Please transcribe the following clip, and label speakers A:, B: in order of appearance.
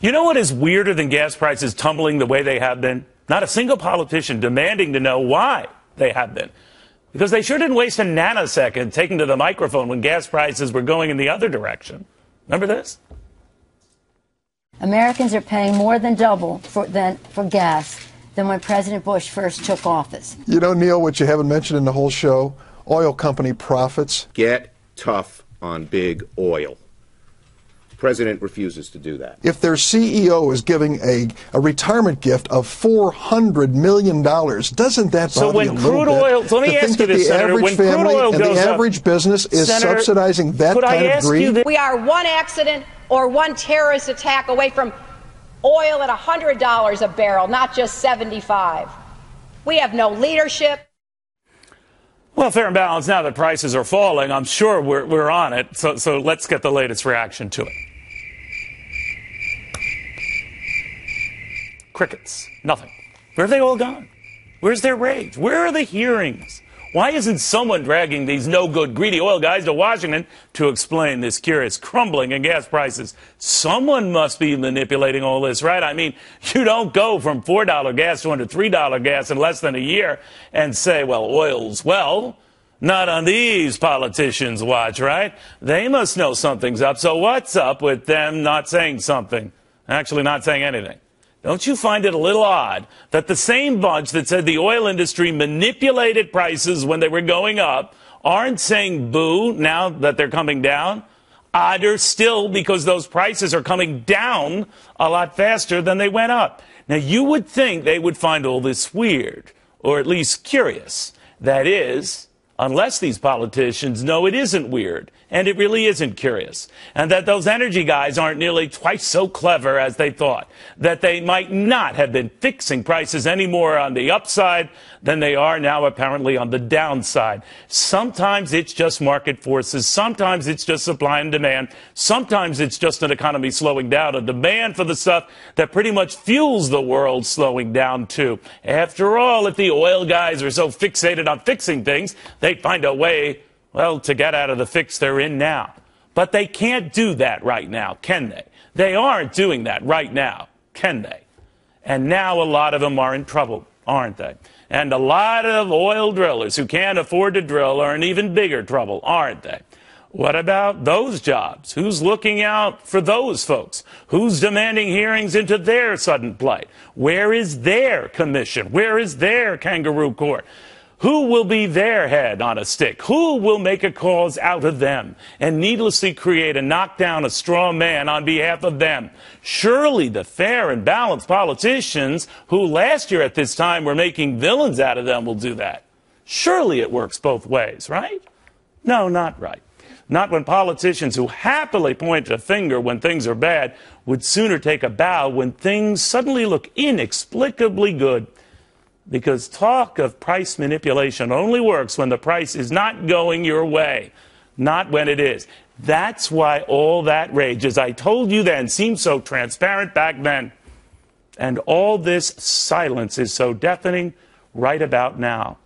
A: You know what is weirder than gas prices tumbling the way they have been? Not a single politician demanding to know why they have been. Because they sure didn't waste a nanosecond taking to the microphone when gas prices were going in the other direction. Remember this?
B: Americans are paying more than double for gas than when President Bush first took office.
C: You know, Neil, what you haven't mentioned in the whole show? Oil company profits.
D: Get tough on big oil. The president refuses to do that.
C: If their CEO is giving a retirement gift of $400 million, doesn't that
A: so
C: bother you a little
A: crude
C: bit?
A: oil, so let me ask you this, Senator, when crude oil goes up,
C: and the average business is
A: Senator,
C: subsidizing that kind of greed?
E: We are one accident or one terrorist attack away from oil at $100 a barrel, not just 75. We have no leadership.
A: Well, fair and balanced, now that prices are falling, I'm sure we're on it. So let's get the latest reaction to it. Crickets. Nothing. Where have they all gone? Where's their rage? Where are the hearings? Why isn't someone dragging these no-good, greedy oil guys to Washington to explain this curious crumbling in gas prices? Someone must be manipulating all this, right? I mean, you don't go from $4 gas to under $3 gas in less than a year and say, well, oil's well. Not on these politicians' watch, right? They must know something's up. So what's up with them not saying something? Actually not saying anything. Don't you find it a little odd that the same bunch that said the oil industry manipulated prices when they were going up aren't saying boo now that they're coming down? Odder still, because those prices are coming down a lot faster than they went up. Now, you would think they would find all this weird, or at least curious. That is, unless these politicians know it isn't weird, and it really isn't curious, and that those energy guys aren't nearly twice so clever as they thought, that they might not have been fixing prices any more on the upside than they are now apparently on the downside. Sometimes it's just market forces. Sometimes it's just supply and demand. Sometimes it's just an economy slowing down, a demand for the stuff that pretty much fuels the world slowing down too. After all, if the oil guys are so fixated on fixing things, they'd find a way, well, to get out of the fix they're in now. But they can't do that right now, can they? They aren't doing that right now, can they? And now a lot of them are in trouble, aren't they? And a lot of oil drillers who can't afford to drill are in even bigger trouble, aren't they? What about those jobs? Who's looking out for those folks? Who's demanding hearings into their sudden plight? Where is their commission? Where is their kangaroo court? Who will be their head on a stick? Who will make a cause out of them and needlessly create a knockdown, a straw man on behalf of them? Surely the fair and balanced politicians who last year at this time were making villains out of them will do that. Surely it works both ways, right? No, not right. Not when politicians who happily point a finger when things are bad would sooner take a bow when things suddenly look inexplicably good. Because talk of price manipulation only works when the price is not going your way, not when it is. That's why all that rage, as I told you then, seemed so transparent back then. And all this silence is so deafening right about now.